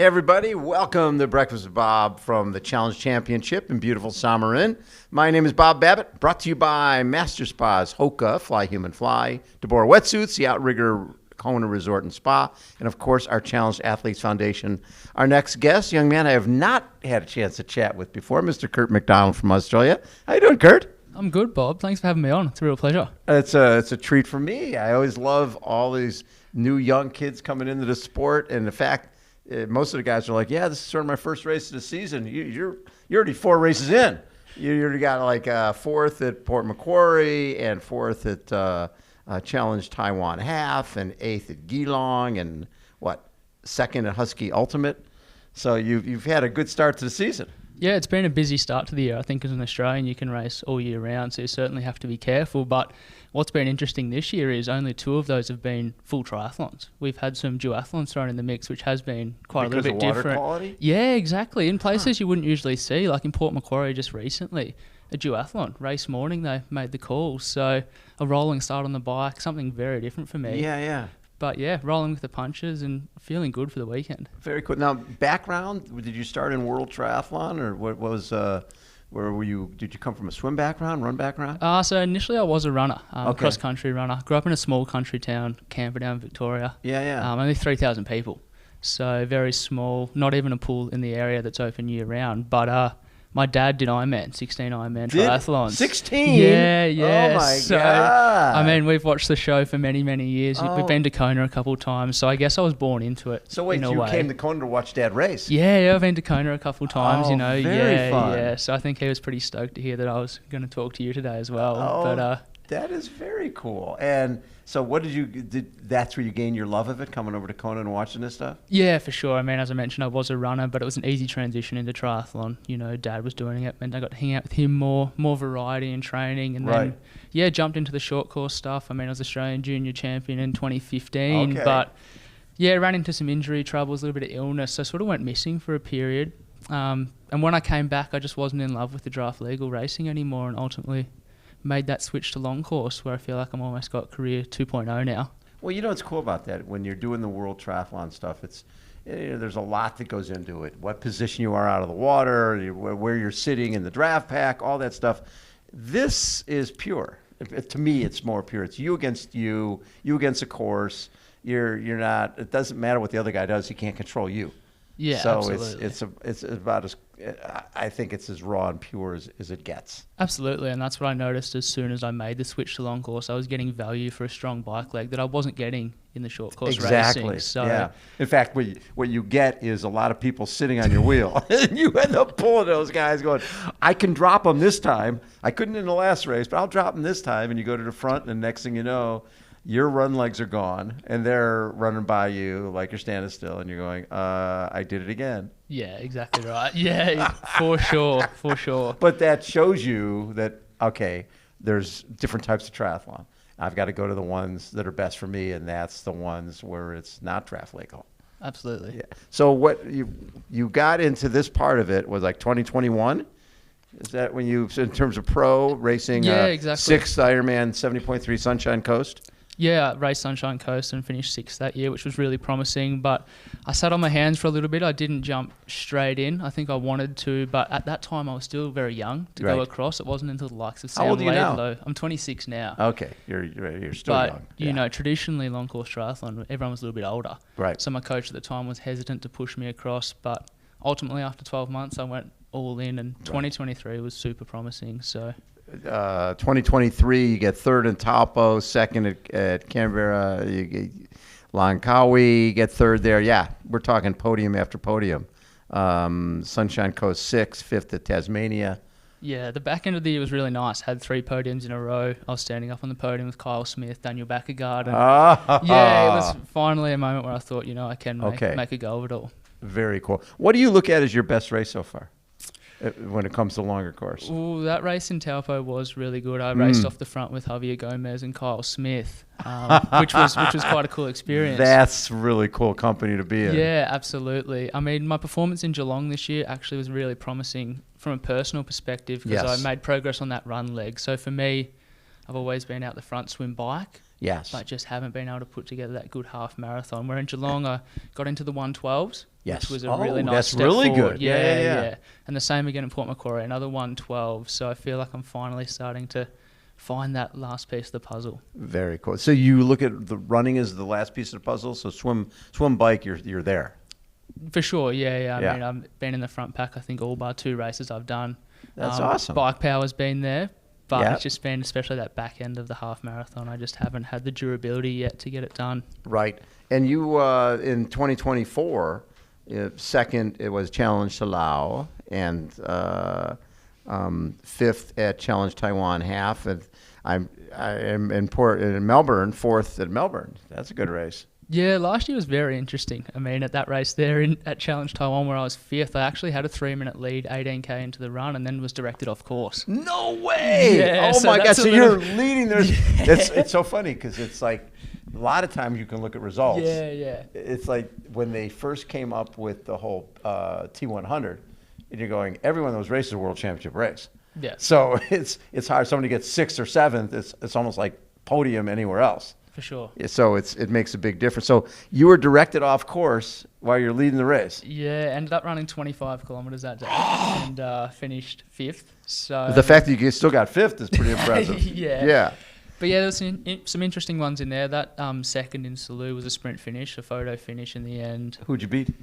Hey everybody, welcome to Breakfast with Bob from the Challenge Championship in beautiful Šamorín. My name is Bob Babbitt, brought to you by Master Spa's HOKA, Fly Human Fly, deboer wetsuits, the Outrigger Kona Resort and Spa, and of course our Challenged Athletes Foundation. Our next guest, young man I have not had a chance to chat with before, Mr. Kurt McDonald from Australia. How you doing, Kurt? I'm good, Bob. Thanks for having me on. It's a real pleasure. It's a treat for me. I always love all these new young kids coming into the sport, and the fact most of the guys are like, yeah, this is sort of my first race of the season. You're already 4 races in. You already got like fourth at Port Macquarie and fourth at Challenge Taiwan Half and 8th at Geelong and second at Husky Ultimate. So you've had a good start to the season. Yeah, it's been a busy start to the year. I think as an Australian, you can race all year round, so you certainly have to be careful. But what's been interesting this year is only 2 of those have been full triathlons. We've had some duathlons thrown in the mix, which has been quite a little bit different. Because of water quality? Yeah, exactly. In places you wouldn't usually see, like in Port Macquarie just recently, a duathlon. Race morning, they made the call. So a rolling start on the bike, something very different for me. Yeah. But yeah, rolling with the punches and feeling good for the weekend. Very cool. Now, background, did you start in World Triathlon, or what was, where were you, did you come from a swim background, run background? So initially I was a runner, Okay. cross-country runner. Grew up in a small country town, Camperdown, Victoria. Yeah. Only 3,000 people. So very small, not even a pool in the area that's open year-round. But my dad did Ironman, 16 Ironman triathlons. 16? Yeah. Oh, my God. I mean, we've watched the show for many, many years. Oh. We've been to Kona a couple of times, so I guess I was born into it. So wait, in a you way. came to Kona to watch Dad race? Yeah, I've been to Kona a couple of times, Oh, Very very fun. Yeah. So I think he was pretty stoked to hear that I was going to talk to you today as well. Oh, But that is very cool. And so what that's where you gained your love of it, coming over to Kona and watching this stuff? yeah, for sure. I mean, as I mentioned, I was a runner, but it was an easy transition into triathlon. Dad was doing it, and I got to hang out with him more variety and training. And Right. then, jumped into the short course stuff. I mean, I was Australian junior champion in 2015, Okay. but ran into some injury troubles, a little bit of illness. So I sort of went missing for a period. And when I came back, I just wasn't in love with the draft legal racing anymore, and ultimately made that switch to long course, where I feel like I'm almost got career 2.0 now. Well, you know what's cool about that? When you're doing the World Triathlon stuff, it's there's a lot that goes into it. What position you are out of the water, where you're sitting in the draft pack, all that stuff. This is pure. To me, it's more pure. It's you against you against a course. You're not. It doesn't matter what the other guy does. He can't control you. Yeah, so absolutely. it's about as, I think it's as raw and pure as it gets. Absolutely, and that's what I noticed as soon as I made the switch to long course. I was getting value for a strong bike leg that I wasn't getting in the short course racing. So yeah. In fact, what you get is a lot of people sitting on your wheel, and you end up pulling those guys going, I can drop them this time. I couldn't in the last race, but I'll drop them this time. And you go to the front, and the next thing you know, your run legs are gone, and they're running by you like you're standing still, and you're going, I did it again. Yeah, exactly right. Yeah, for sure. But that shows you that, okay, there's different types of triathlon. I've got to go to the ones that are best for me, and that's the ones where it's not draft legal. Absolutely. Yeah. So what you got into this part of it was like 2021? Is that when you, in terms of pro racing, Yeah, exactly. 6th Ironman 70.3 Sunshine Coast? Yeah, raced Sunshine Coast and finished 6th that year, which was really promising. But I sat on my hands for a little bit. I didn't jump straight in. I think I wanted to, but at that time I was still very young to go across. It wasn't until the likes of Sam How old are you now? Laidlow. I'm 26 now. Okay, you're still But, young. Yeah. Traditionally long course triathlon, everyone was a little bit older. Right. So my coach at the time was hesitant to push me across, but ultimately after 12 months I went all in, and 2023 was super promising. So 2023, you get 3rd in Taupo, 2nd at Canberra, you get Langkawi, you get 3rd there. Yeah, we're talking podium after podium. Sunshine Coast 6th, 5th at Tasmania. Yeah, the back end of the year was really nice. Had 3 podiums in a row. I was standing up on the podium with Kyle Smith, Daniel Backergaard. And yeah, it was finally a moment where I thought, I can make a go of it all. Very cool. What do you look at as your best race so far when it comes to longer course? Ooh, that race in Taupo was really good. I raced off the front with Javier Gomez and Kyle Smith, which was quite a cool experience. That's really cool company to be in. Yeah, absolutely. I mean, my performance in Geelong this year actually was really promising from a personal perspective because I made progress on that run leg. So for me, I've always been out the front swim bike. Yes. but just haven't been able to put together that good half marathon. Where in Geelong, I got into the 112s, Yes. which was a really nice that's step really forward. good. Yeah. And the same again in Port Macquarie, another 112. So I feel like I'm finally starting to find that last piece of the puzzle. Very cool. So you look at the running as the last piece of the puzzle. So swim, bike, you're there. For sure, yeah. I Yeah. mean, I've been in the front pack, I think, all bar 2 races I've done. That's awesome. Bike power's been there, but Yeah. it's just been, especially that back end of the half marathon, I just haven't had the durability yet to get it done. Right. And you, in 2024, second, it was Challenge Salau, and fifth at Challenge Taiwan half. And I am in Melbourne, fourth at Melbourne. That's a good race. Yeah, last year was very interesting. I mean, at that race there at Challenge Taiwan where I was fifth, I actually had a 3-minute lead, 18K into the run, and then was directed off course. No way! Yeah, Oh so my God! that's a So little- you're leading. It's so funny because it's like a lot of times you can look at results. Yeah. It's like when they first came up with the whole T100, and you're going, every one of those races is a world championship race. Yeah. So it's hard. Somebody gets 6th or 7th. It's almost like podium anywhere else. For sure. So it makes a big difference. So you were directed off course while you're leading the race. Yeah, ended up running 25 kilometres that day and finished fifth. So The fact that you still got 5th is pretty impressive. Yeah. But yeah, there's some interesting ones in there. That second in Salou was a sprint finish, a photo finish in the end. Who'd you beat?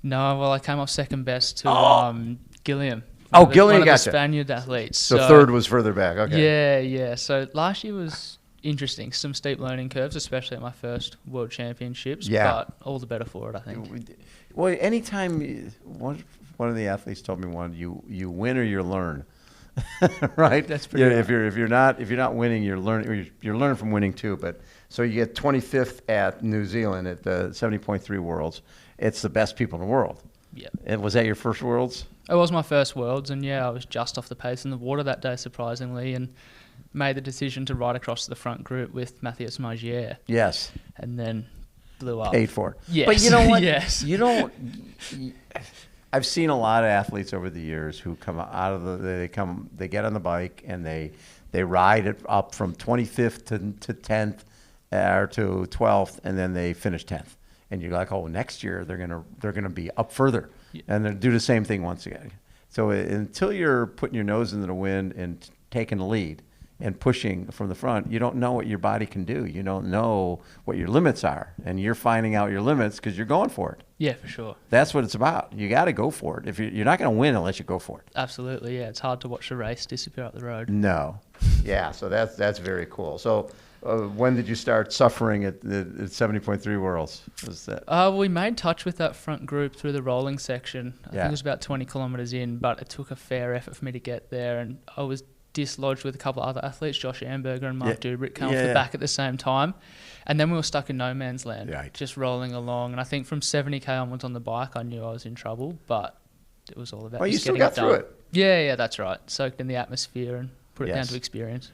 No, well, I came off second best to Gilliam. Oh, One Gilliam, of the gotcha. Spaniard athletes. So third was further back. Okay. Yeah. So last year was interesting. Some steep learning curves, especially at my first World Championships. Yeah. But all the better for it, I think. Well, anytime one of the athletes told me you win or you learn, right? That's pretty. Yeah, right. if you're not winning, you're learning from winning too. But so you get 25th at New Zealand at the 70.3 Worlds. It's the best people in the world. Yeah. And was that your first Worlds? It was my first Worlds, and yeah, I was just off the pace in the water that day, surprisingly, and made the decision to ride across to the front group with Matthias Magier, Yes. and then blew up. Paid for it. Yes. But you know what? Yes. You don't. I've seen a lot of athletes over the years who come out of they get on the bike and they ride it up from 25th to 10th or to 12th, and then they finish 10th. And you're like, oh, next year they're gonna be up further, and they do the same thing once again. So until you're putting your nose into the wind and taking the lead and pushing from the front, you don't know what your body can do. You don't know what your limits are, and you're finding out your limits because you're going for it. Yeah, for sure. That's what it's about. You got to go for it. If you're not going to win unless you go for it. Absolutely, yeah. It's hard to watch the race disappear up the road. No. Yeah, so that's very cool. So when did you start suffering at 70.3 Worlds? Was that? We made touch with that front group through the rolling section. I think Yeah. it was about 20 kilometres in, but it took a fair effort for me to get there, and I was dislodged with a couple of other athletes, Josh Amberger and Mark Dubrick, come off the back at the same time. And then we were stuck in no man's land, Right. just rolling along. And I think from 70k onwards on the bike, I knew I was in trouble, but it was all about Well, you just still getting got it through done. it. Yeah, that's right. Soaked in the atmosphere and put it down Yes. to experience.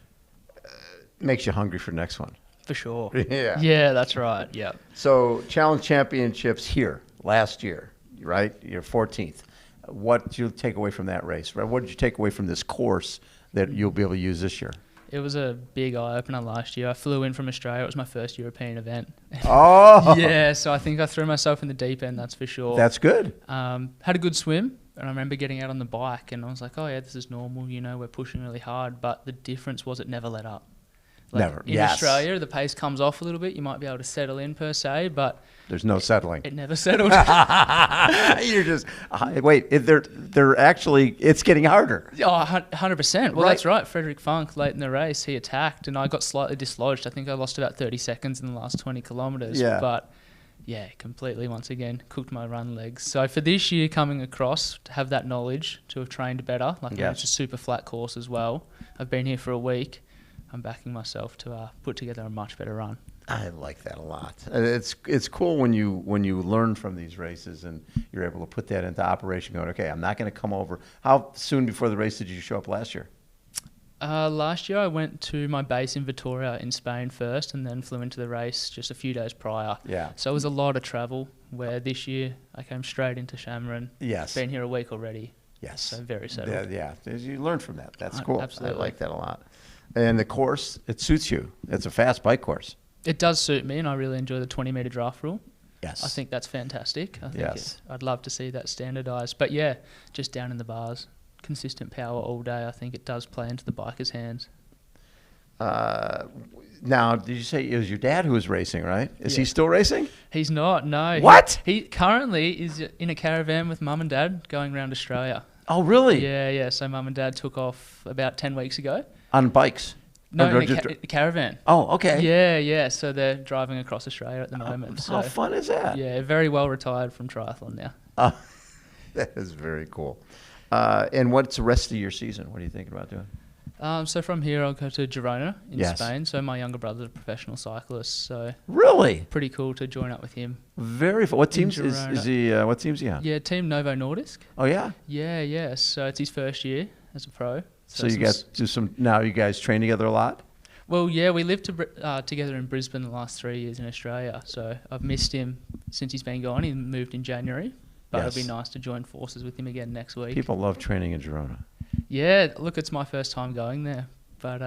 Makes you hungry for the next one. For sure. Yeah. Yeah, that's right. Yeah. So Challenge Championships here last year, right? You're 14th. What did you take away from that race? Right? What did you take away from this course that you'll be able to use this year? It was a big eye-opener last year. I flew in from Australia. It was my first European event. Oh, Yeah, so I think I threw myself in the deep end, that's for sure. that's good. Had a good swim, and I remember getting out on the bike, and I was like, oh, yeah, this is normal. You know, we're pushing really hard. But the difference was it never let up. Never, In yes. Australia, the pace comes off a little bit. You might be able to settle in, per se, but There's no settling. it never settled. You're just wait. They're actually. It's getting harder. Oh, 100%. Well, Right. that's right. Frederick Funk, late in the race, he attacked, and I got slightly dislodged. I think I lost about 30 seconds in the last 20 kilometres. Yeah. But, yeah, completely, once again, cooked my run legs. So for this year, coming across, to have that knowledge, to have trained better, like Yes. it's a super flat course as well. I've been here for a week. I'm backing myself to put together a much better run. I like that a lot. It's cool when you learn from these races and you're able to put that into operation. Going, okay, I'm not going to come over. How soon before the race did you show up last year? Last year I went to my base in Vitoria in Spain first, and then flew into the race just a few days prior. Yeah. So it was a lot of travel, where this year I came straight into Šamorín. Yes. Been here a week already. Yes. So very settled. Yeah. You learn from that. That's cool. Absolutely. I like that a lot. And the course, it suits you. It's a fast bike course. It does suit me, and I really enjoy the 20-metre draft rule. Yes. I think that's fantastic. I think Yes. I'd love to see that standardised. But yeah, just down in the bars, consistent power all day, I think it does play into the biker's hands. Now, did you say it was your dad who was racing, right? Is he Yeah. still racing? He's not, no. What? He currently is in a caravan with mum and dad going around Australia. Oh, really? Yeah. So mum and dad took off about 10 weeks ago. On bikes? No, Or in just- a caravan. Oh, okay. Yeah. So they're driving across Australia at the moment. How So fun is that? yeah, very well retired from triathlon now. That is very cool. And what's the rest of your season? What are you thinking about doing? So from here, I'll go to Girona in Yes. Spain. So my younger brother's a professional cyclist, so Really? pretty cool to join up with him. Very fun. What In teams is Girona. he? What teams he on? Yeah, Team Novo Nordisk. Oh yeah. Yeah. So it's his first year as a pro. So you guys do some. Now you guys train together a lot. Well, yeah, we lived together in Brisbane the last 3 years in Australia. So I've missed him since he's been gone. He moved in January, but Yes. it'll be nice to join forces with him again next week. People love training in Girona. Yeah, look, it's my first time going there, but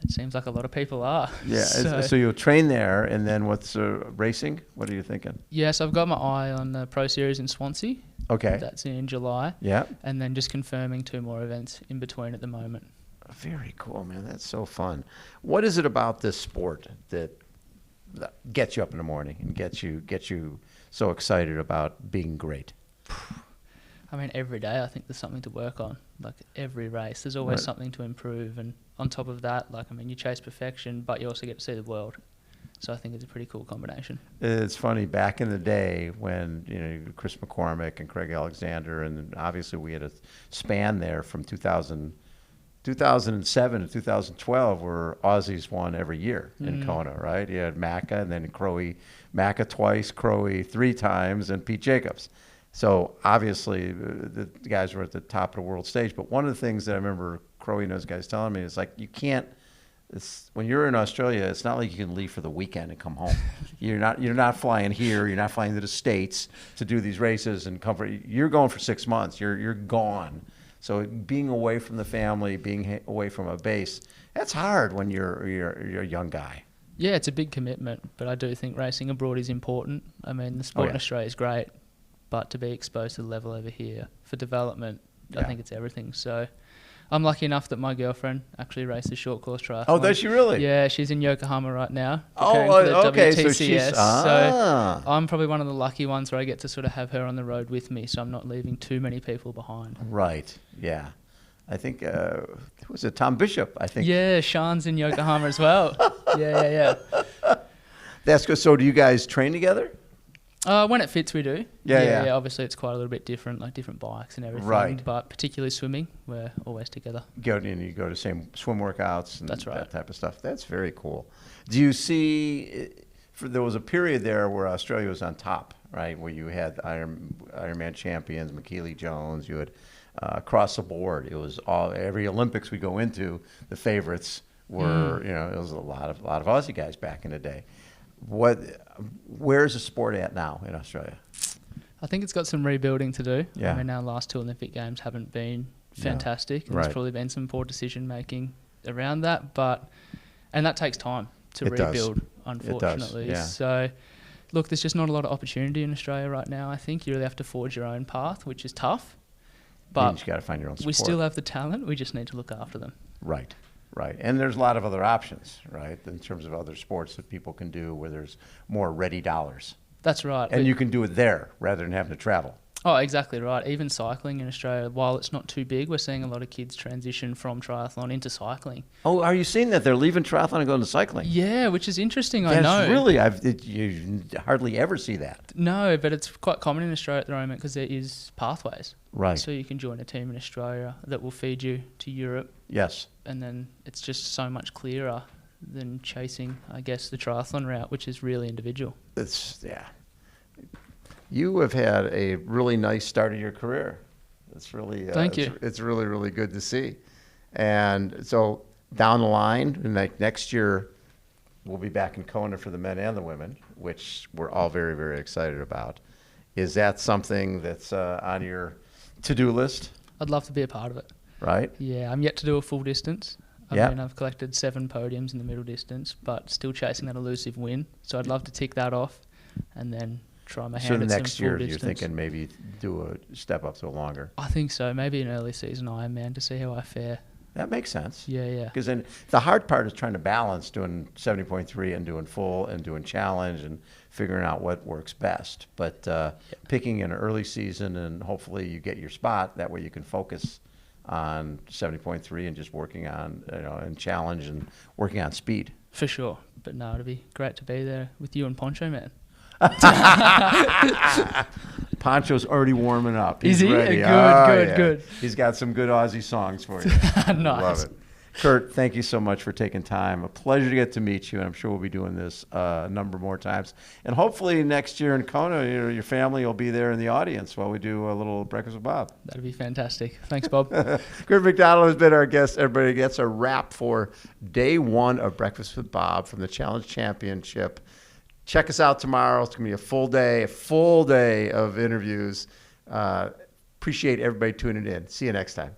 it seems like a lot of people are. Yeah. So, So you'll train there, and then what's racing? What are you thinking? yes, I've got my eye on the Pro Series in Swansea. Okay. That's in July. Yeah. And then just confirming 2 more events in between at the moment. Very cool, man. That's so fun. What is it about this sport that gets you up in the morning and gets you so excited about being great? I mean, every day I think there's something to work on. Like every race, there's always Right. something to improve. And on top of that, like, I mean, you chase perfection, but you also get to see the world. So I think it's a pretty cool combination. It's funny, back in the day when, Chris McCormick and Craig Alexander, and obviously we had a span there from 2007 to 2012 where Aussies won every year in Kona, right? You had Macca and then Macca twice, Crowe 3 times, and Pete Jacobs. So obviously the guys were at the top of the world stage. But one of the things that I remember Crowe and those guys telling me is like, you can't, when you're in Australia, it's not like you can leave for the weekend and come home. You're not flying here. You're not flying to the States to do these races and come for. You're going for 6 months. You're gone. So being away from the family, being away from a base, that's hard when you're a young guy. Yeah, it's a big commitment, but I do think racing abroad is important. I mean, the sport in Australia is great, but to be exposed to the level over here for development, I think it's everything. So I'm lucky enough that my girlfriend actually races short course triathlon. Oh, does she really? Yeah, she's in Yokohama right now. Oh, preparing for the okay. WTCS. So she's So I'm probably one of the lucky ones where I get to sort of have her on the road with me, so I'm not leaving too many people behind. Right. Yeah. I think was it Tom Bishop? I think. Yeah, Sean's in Yokohama as well. Yeah. That's good. So do you guys train together? When it fits, we do. Yeah. Obviously, it's quite a little bit different, like different bikes and everything. Right. But particularly swimming, we're always together. You go to same swim workouts and That's right. that type of stuff. That's very cool. Do you see? There was a period there where Australia was on top, right? Where you had Ironman champions, McKeely Jones. You had across the board. It was every Olympics we go into, the favorites were it was a lot of Aussie guys back in the day. Where's the sport at now in Australia? I think it's got some rebuilding to do. Yeah. I mean, our last 2 Olympic Games haven't been fantastic. And Right. There's probably been some poor decision making around that, and that takes time to It does. rebuild, unfortunately. It does, yeah. So, look, there's just not a lot of opportunity in Australia right now. I think you really have to forge your own path, which is tough. But you got to find your own sport. we still have the talent. We just need to look after them. Right. And there's a lot of other options, right, in terms of other sports that people can do where there's more ready dollars. That's right. And you can do it there rather than having to travel. Oh, exactly right. Even cycling in Australia, while it's not too big, we're seeing a lot of kids transition from triathlon into cycling. Oh, are you seeing that? They're leaving triathlon and going to cycling? Yeah, which is interesting, I know. That's really, you hardly ever see that. No, but it's quite common in Australia at the moment because there is pathways. Right. So you can join a team in Australia that will feed you to Europe, Yes. and then it's just so much clearer than chasing, I guess, the triathlon route, which is really individual. You have had a really nice start of your career. It's really Thank you. It's really, really good to see. And so down the line, next year, we'll be back in Kona for the men and the women, which we're all very, very excited about. Is that something that's on your to-do list? I'd love to be a part of it. Right? Yeah, I'm yet to do a full distance. I've collected 7 podiums in the middle distance, but still chasing that elusive win. So I'd love to tick that off and then try my hand at some next year full you're distance. thinking maybe do a step up to a longer. I think so. Maybe an early season Ironman to see how I fare. That makes sense. Yeah. Because then the hard part is trying to balance doing 70.3 and doing full and doing challenge and figuring out what works best. But picking an early season and hopefully you get your spot. That way you can focus on 70.3 and just working on, and challenge and working on speed. For sure. But no, it'd be great to be there with you and Poncho, man. Poncho's already warming up. Is he? Ready. Good. He's got some good Aussie songs for you. Nice. Love it. Kurt, thank you so much for taking time. A pleasure to get to meet you, and I'm sure we'll be doing this a number more times. And hopefully next year in Kona, your family will be there in the audience while we do a little Breakfast with Bob. That'd be fantastic. Thanks, Bob. Kurt McDonald has been our guest. Everybody gets a wrap for day 1 of Breakfast with Bob from the Challenge Championship. Check us out tomorrow. It's going to be a full day of interviews. Appreciate everybody tuning in. See you next time.